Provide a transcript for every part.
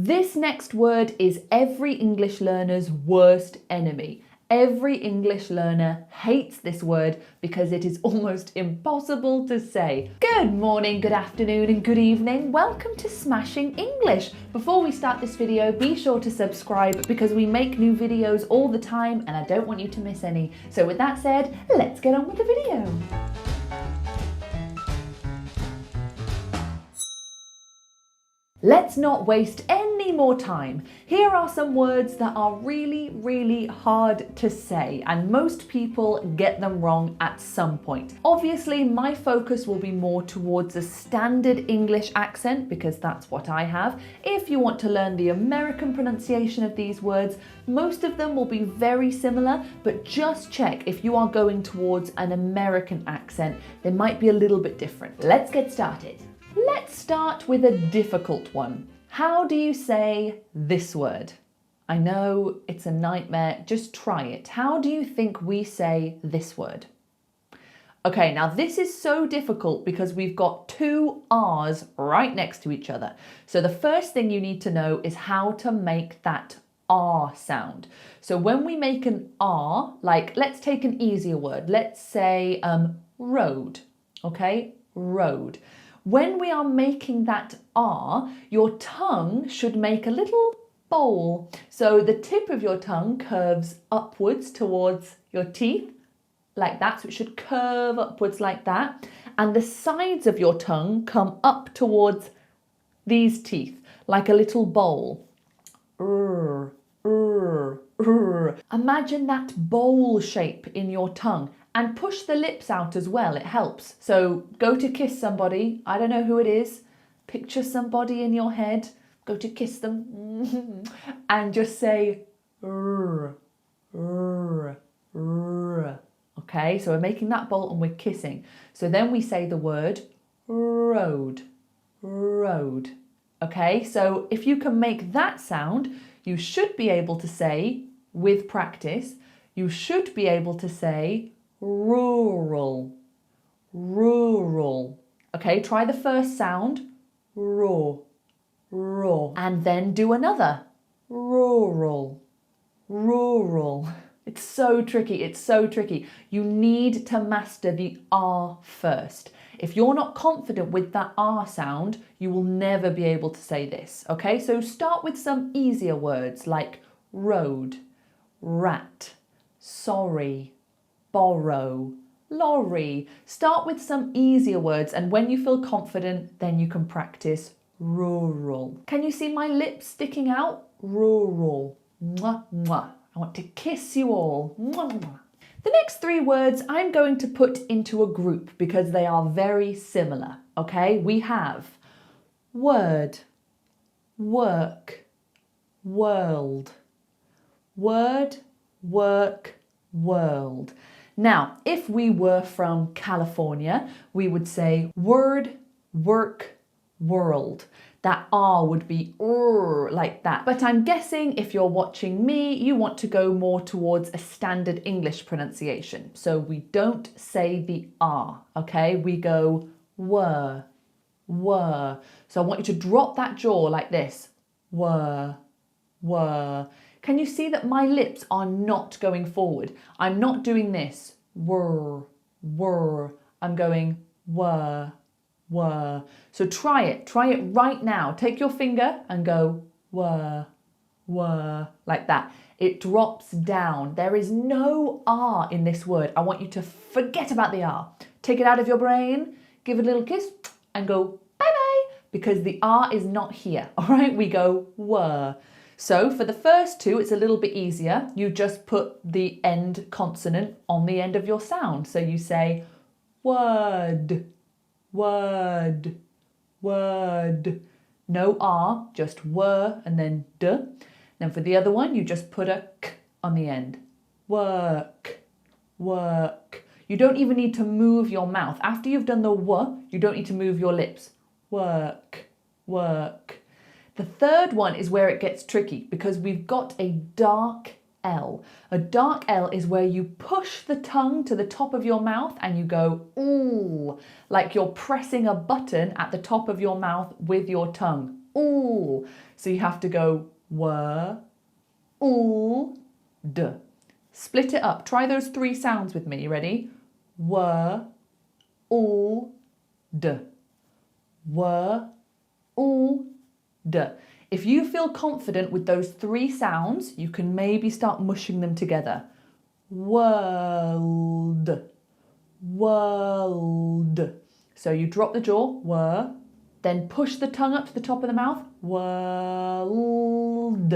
This next word is every English learner's worst enemy. Every English learner hates this word because it is almost impossible to say. Good morning, good afternoon and good evening. Welcome to Smashing English. Before we start this video, be sure to subscribe because we make new videos all the time and I don't want you to miss any. So with that said, let's get on with the video. Let's not waste any more time. Here are some words that are really hard to say and most people get them wrong at some point. Obviously, my focus will be more towards a standard English accent because that's what I have. If you want to learn the American pronunciation of these words, most of them will be very similar, but just check if you are going towards an American accent, they might be a little bit different. Let's get started. Let's start with a difficult one. How do you say this word? I know it's a nightmare, just try it. How do you think we say this word? Okay, now this is so difficult because we've got two R's right next to each other. So the first thing you need to know is how to make that R sound. So when we make an R, like let's take an easier word. Let's say road, okay? Road. When we are making that R, your tongue should make a little bowl. So the tip of your tongue curves upwards towards your teeth, like that. So it should curve upwards like that. And the sides of your tongue come up towards these teeth, like a little bowl. Imagine that bowl shape in your tongue. And push the lips out as well, it helps. So go to kiss somebody, I don't know who it is, picture somebody in your head, go to kiss them, and just say, okay, so we're making that bowl and we're kissing. So then we say the word road, road. Okay, so if you can make that sound, you should be able to say, with practice, you should be able to say rural, rural. Okay, try the first sound, raw, raw, and then do another, rural, rural. It's so tricky, it's so tricky. You need to master the R first. If you're not confident with that R sound, you will never be able to say this. Okay, so start with some easier words like road, rat, sorry, borrow, lorry. Start with some easier words and when you feel confident, then you can practice rural. Can you see my lips sticking out? Rural. Mwah, mwah. I want to kiss you all. Mwah, mwah. The next three words I'm going to put into a group because they are very similar. Okay, we have word, work, world. Word, work, world. Now, if we were from California, we would say word, work, world. That R would be like that. But I'm guessing if you're watching me, you want to go more towards a standard English pronunciation. So we don't say the R, okay? We go were. So I want you to drop that jaw like this. Were. Can you see that my lips are not going forward? I'm not doing this, were. I'm going were. So try it right now. Take your finger and go were, like that. It drops down. There is no R in this word. I want you to forget about the R. Take it out of your brain, give it a little kiss and go bye-bye because the R is not here, all right? We go were. So for the first two, it's a little bit easier. You just put the end consonant on the end of your sound. So you say word, word. No R, just were and then d. Then for the other one, you just put a k on the end. Work. You don't even need to move your mouth. After you've done the w, you don't need to move your lips. Work. The third one is where it gets tricky because we've got a dark L. A dark L is where you push the tongue to the top of your mouth and you go ooh, like you're pressing a button at the top of your mouth with your tongue. all. So you have to go were, all, d. Split it up. Try those three sounds with me. You ready? Were, all, d. Were, all, d. If you feel confident with those three sounds, you can maybe start mushing them together. World, world. So you drop the jaw, were, then push the tongue up to the top of the mouth, world.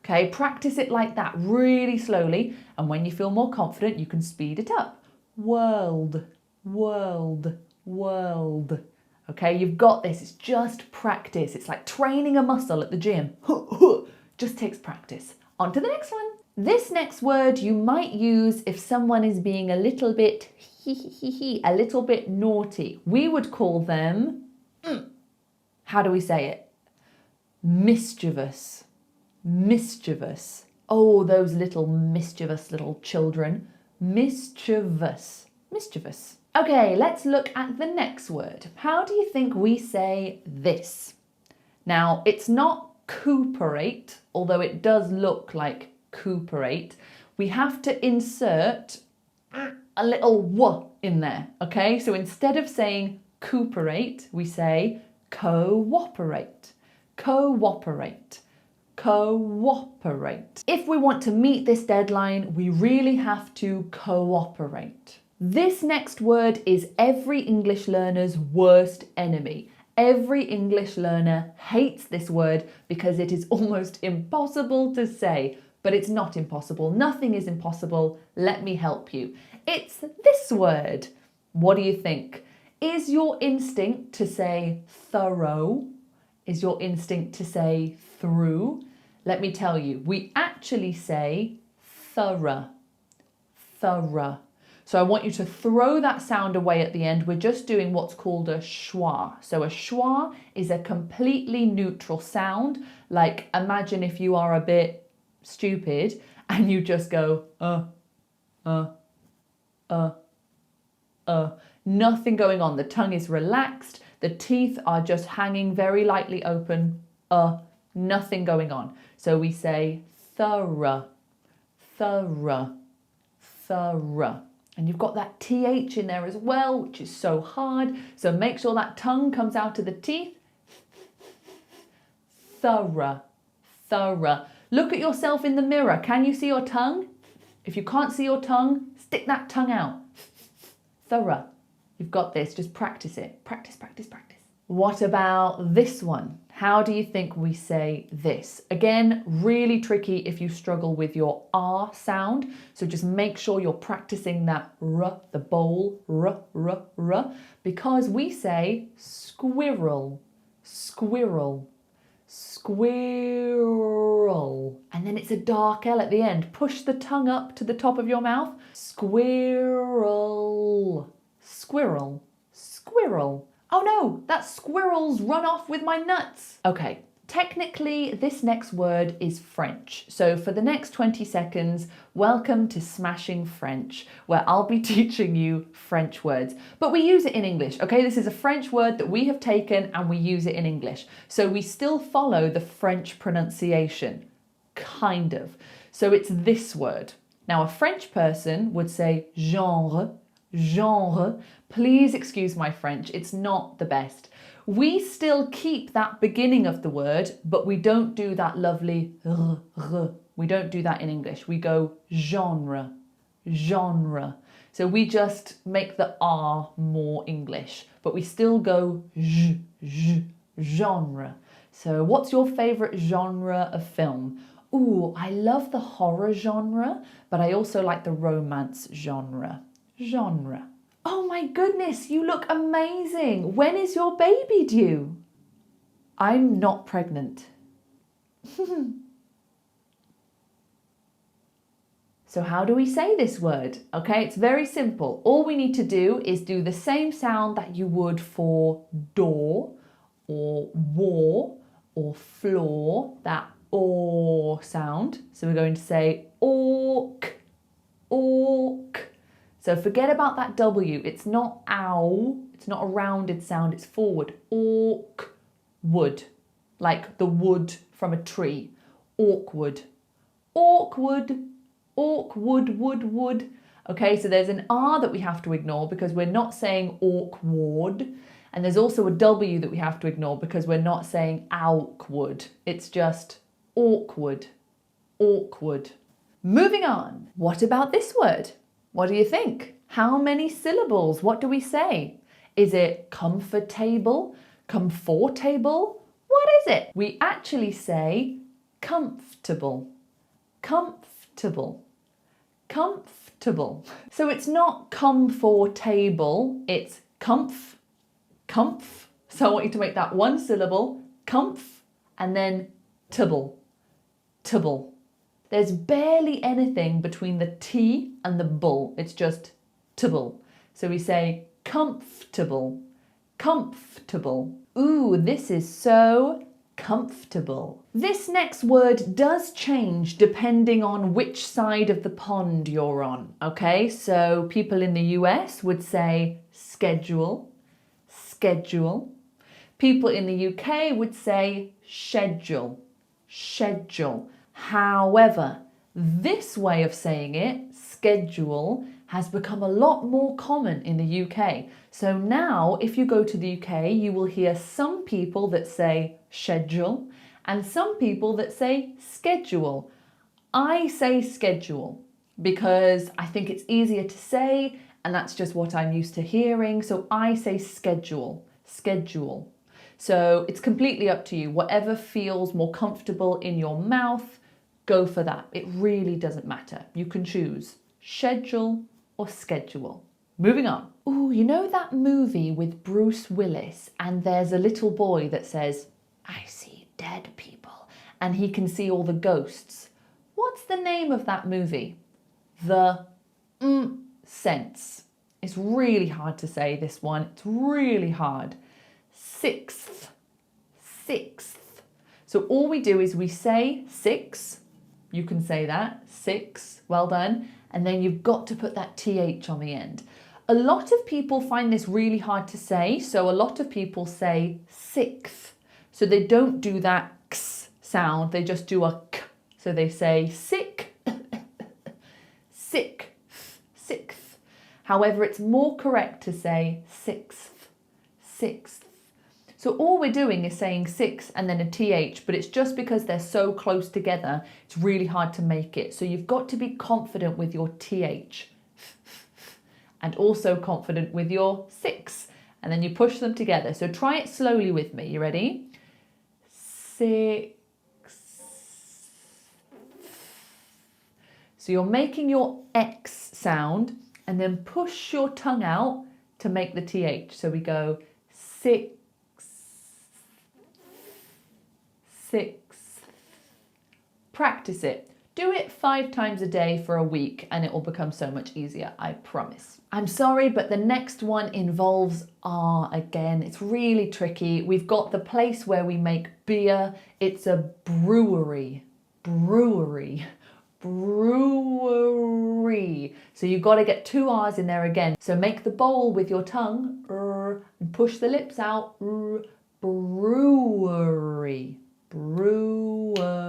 Okay, practice it like that really slowly, and when you feel more confident, you can speed it up. World, world, world. Okay, you've got this. It's just practice. It's like training a muscle at the gym. Just takes practice. On to the next one. This next word you might use if someone is being a little bit a little bit naughty. We would call them, how do we say it? Mischievous. Mischievous. Oh, those little mischievous little children. Mischievous. Mischievous. Okay, let's look at the next word. How do you think we say this? Now, it's not cooperate, although it does look like cooperate. We have to insert a little w in there, okay? So instead of saying cooperate, we say cooperate. Cooperate. Cooperate. If we want to meet this deadline, we really have to cooperate. This next word is every English learner's worst enemy. Every English learner hates this word because it is almost impossible to say, but it's not impossible. Nothing is impossible. Let me help you. It's this word. What do you think? Is your instinct to say thorough? Is your instinct to say through? Let me tell you, we actually say thorough. Thorough. So I want you to throw that sound away at the end. We're just doing what's called a schwa. So a schwa is a completely neutral sound. Like imagine if you are a bit stupid and you just go, nothing going on. The tongue is relaxed. The teeth are just hanging very lightly open. Nothing going on. So we say thorough, thorough, thorough. And you've got that TH in there as well, which is so hard. So make sure that tongue comes out of the teeth. Thorough, thorough. Look at yourself in the mirror. Can you see your tongue? If you can't see your tongue, stick that tongue out. Thorough. You've got this. Just practice it. Practice, practice, practice. What about this one? How do you think we say this? Again, really tricky if you struggle with your R sound. So just make sure you're practicing that R, the bowl, R, R, R, because we say squirrel, squirrel, squirrel. And then it's a dark L at the end. Push the tongue up to the top of your mouth. Squirrel, squirrel, squirrel. Oh no, that squirrel's run off with my nuts. Okay, technically this next word is French. So for the next 20 seconds, welcome to Smashing French, where I'll be teaching you French words. But we use it in English, okay? This is a French word that we have taken and we use it in English. So we still follow the French pronunciation, kind of. So it's this word. Now a French person would say genre, genre. Please excuse my French, it's not the best. We still keep that beginning of the word, but we don't do that lovely r, r. We don't do that in English. We go genre, genre. So we just make the R more English, but we still go j, genre. So what's your favorite genre of film? Ooh, I love the horror genre, but I also like the romance genre. Genre. Oh my goodness, you look amazing. When is your baby due? I'm not pregnant. So how do we say this word? Okay, it's very simple. All we need to do is do the same sound that you would for door or war or floor, that or sound. So we're going to say orc, orc. So forget about that W. It's not ow. It's not a rounded sound. It's forward. Orc, wood. like the wood from a tree. Awkward, awkward, awkward, wood. Okay, so there's an R that we have to ignore because we're not saying awkward. And there's also a W that we have to ignore because we're not saying awkward. It's just awkward, awkward. Moving on. What about this word? What do you think? How many syllables? What do we say? Is it comfortable? Comfortable? What is it? We actually say comfortable, comfortable, comfortable. So it's not comfortable, it's comf, comf. So I want you to make that one syllable, comf, and then tibble, tibble. There's barely anything between the T and the bull. It's just tibble. So we say comfortable, comfortable. Ooh, this is so comfortable. This next word does change depending on which side of the pond you're on, okay? So people in the US would say schedule, schedule. People in the UK would say schedule, schedule. However, this way of saying it, schedule, has become a lot more common in the UK. So now, if you go to the UK, you will hear some people that say schedule and some people that say schedule. I say schedule because I think it's easier to say and that's just what I'm used to hearing. So I say schedule, schedule. So it's completely up to you. Whatever feels more comfortable in your mouth, go for that. It really doesn't matter. You can choose schedule or schedule. Moving on. Ooh, you know that movie with Bruce Willis and there's a little boy that says, I see dead people, and he can see all the ghosts. What's the name of that movie? The sense. It's really hard to say this one. It's really hard. Sixth, sixth. So all we do is we say six. You can say that, six, well done. And then you've got to put that TH on the end. A lot of people find this really hard to say. So a lot of people say sixth. So they don't do that x sound. They just do a k. So they say sick, sick, sixth. However, it's more correct to say sixth, sixth. So all we're doing is saying six and then a TH, but it's just because they're so close together, it's really hard to make it. So you've got to be confident with your TH and also confident with your six. And then you push them together. So try it slowly with me. You ready? Six. So you're making your X sound and then push your tongue out to make the TH. So we go six. Six. Practice it. Do it 5 times a day for a week and it will become so much easier, I promise. I'm sorry, but the next one involves R again. It's really tricky. We've got the place where we make beer. It's a brewery. Brewery. Brewery. So you've got to get 2 R's in there again. So make the bowl with your tongue and push the lips out. Brewery. Brewery,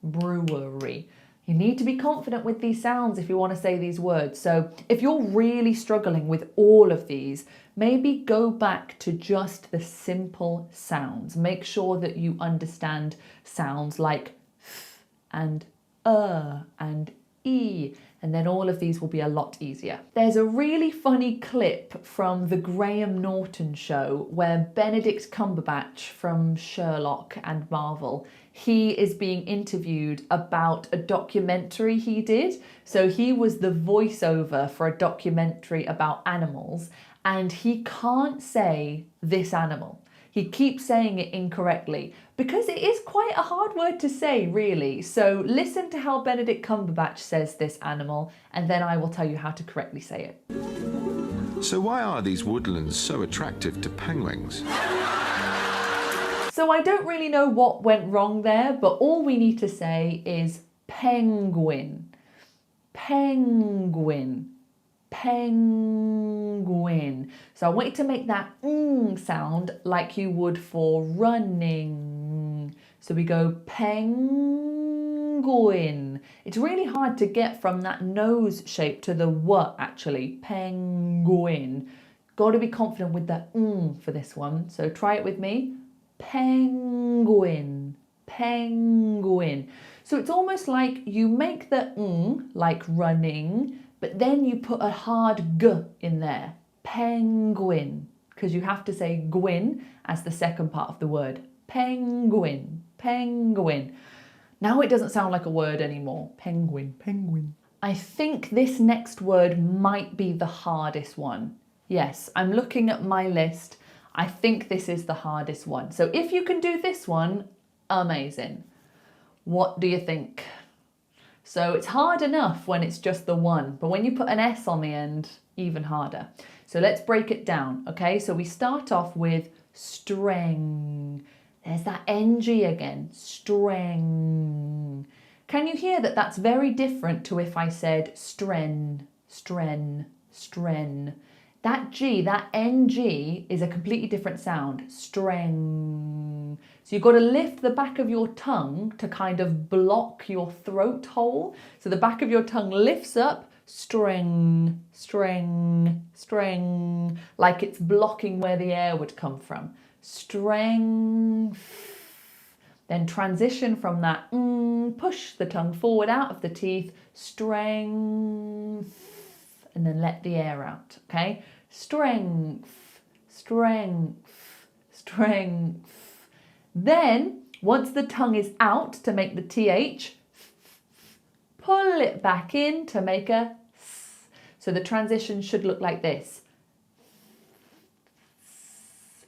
brewery. You need to be confident with these sounds if you want to say these words. So if you're really struggling with all of these, maybe go back to just the simple sounds. Make sure that you understand sounds like th and and e, and then all of these will be a lot easier. There's a really funny clip from the Graham Norton show where Benedict Cumberbatch from Sherlock and Marvel, he is being interviewed about a documentary he did. So he was the voiceover for a documentary about animals and he can't say this animal. He keeps saying it incorrectly because it is quite a hard word to say, really. So listen to how Benedict Cumberbatch says this animal, and then I will tell you how to correctly say it. So why are these woodlands so attractive to penguins? So I don't really know what went wrong there, but all we need to say is penguin, penguin, penguin. So I want you to make that sound like you would for running, So we go penguin. It's really hard to get from that nose shape to the w actually. Penguin. Got to be confident with the for this one. So try it with me. Penguin. Penguin. So it's almost like you make the like running, but then you put a hard g in there. Penguin. Because you have to say gwyn as the second part of the word. Penguin. Penguin. Now it doesn't sound like a word anymore. Penguin. Penguin. I think this next word might be the hardest one. Yes, I'm looking at my list. I think this is the hardest one. So if you can do this one, amazing. What do you think? So it's hard enough when it's just the one, but when you put an S on the end, even harder. So let's break it down, okay? So we start off with streng. There's that NG again, streng. Can you hear that that's very different to if I said stren, stren, stren? That G, that NG is a completely different sound, streng. So you've got to lift the back of your tongue to kind of block your throat hole. So the back of your tongue lifts up, streng, streng, streng, like it's blocking where the air would come from. Strength. Then transition from that push the tongue forward out of the teeth, strength, and then let the air out, okay? Strength, strength, strength. Then, once the tongue is out to make the TH, pull it back in to make a S. So the transition should look like this.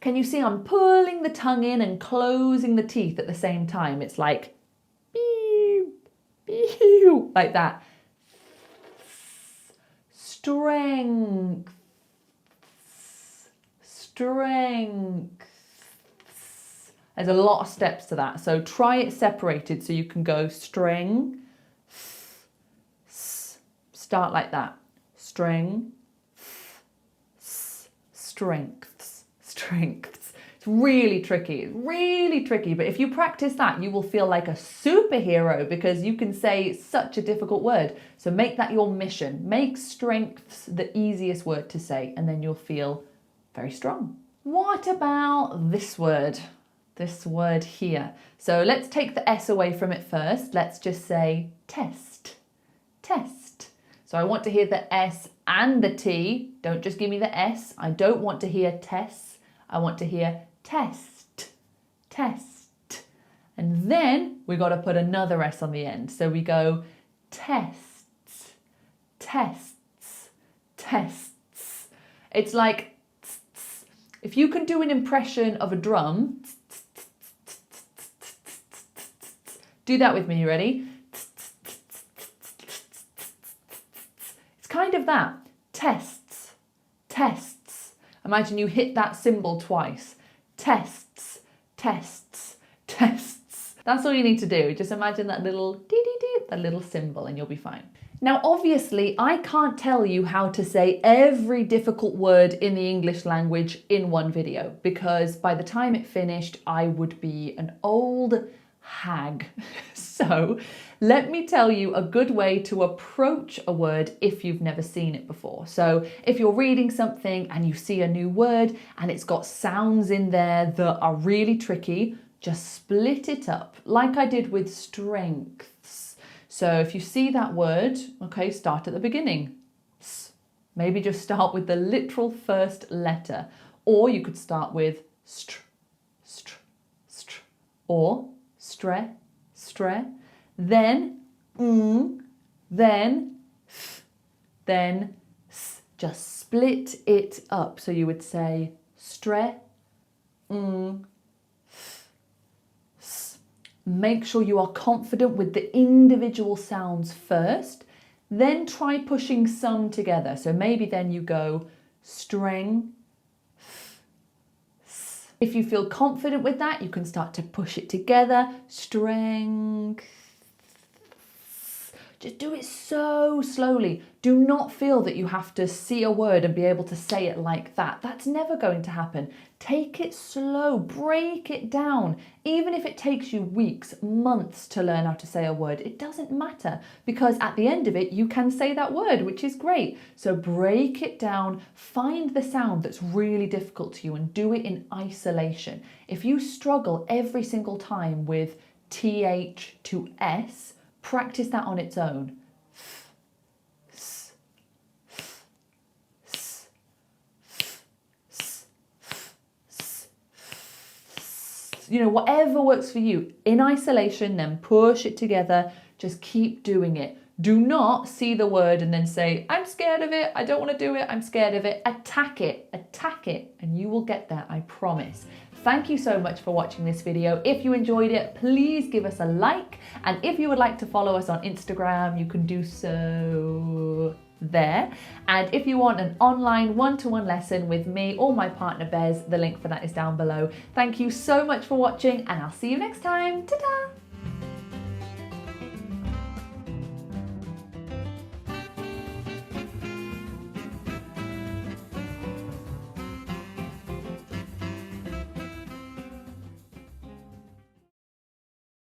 Can you see I'm pulling the tongue in and closing the teeth at the same time? It's like, beep, beep, like that. Strength, strength. There's a lot of steps to that. So try it separated so you can go streng, start like that. Streng, strengths, strengths. It's really tricky, but if you practice that, you will feel like a superhero because you can say such a difficult word. So make that your mission. Make strengths the easiest word to say, and then you'll feel very strong. What about this word? This word here. So let's take the S away from it first. Let's just say test, test. So I want to hear the S and the T. Don't just give me the S. I don't want to hear test. I want to hear test, test. And then we got to put another S on the end. So we go tests, tests, tests. It's like, if you can do an impression of a drum, do that with me, you ready? It's kind of that. Tests, tests. Imagine you hit that cymbal twice. Tests, tests, tests. That's all you need to do. Just imagine that little dee-dee-dee, that little cymbal, and you'll be fine. Now, obviously, I can't tell you how to say every difficult word in the English language in one video, because by the time it finished, I would be an old hag. So let me tell you a good way to approach a word if you've never seen it before. So if you're reading something and you see a new word and it's got sounds in there that are really tricky, just split it up like I did with strengths. So if you see that word, okay, start at the beginning. Maybe just start with the literal first letter, or you could start with str, str, str, or stre, stre, then then then s. Just split it up. So you would say stre, s. Make sure you are confident with the individual sounds first, then try pushing some together. So maybe then you go streng, if you feel confident with that, you can start to push it together. Strength. Just do it so slowly. Do not feel that you have to see a word and be able to say it like that. That's never going to happen. Take it slow, break it down. Even if it takes you weeks, months to learn how to say a word, it doesn't matter, because at the end of it, you can say that word, which is great. So break it down, find the sound that's really difficult to you and do it in isolation. If you struggle every single time with TH to S, practice that on its own. You know, whatever works for you, in isolation, then push it together. Just keep doing it. Do not see the word and then say, I'm scared of it, I don't want to do it, I'm scared of it. Attack it, and you will get there, I promise. Thank you so much for watching this video. If you enjoyed it, please give us a like. And if you would like to follow us on Instagram, you can do so there. And if you want an online one-to-one lesson with me or my partner Bez, the link for that is down below. Thank you so much for watching, and I'll see you next time. Ta-ta!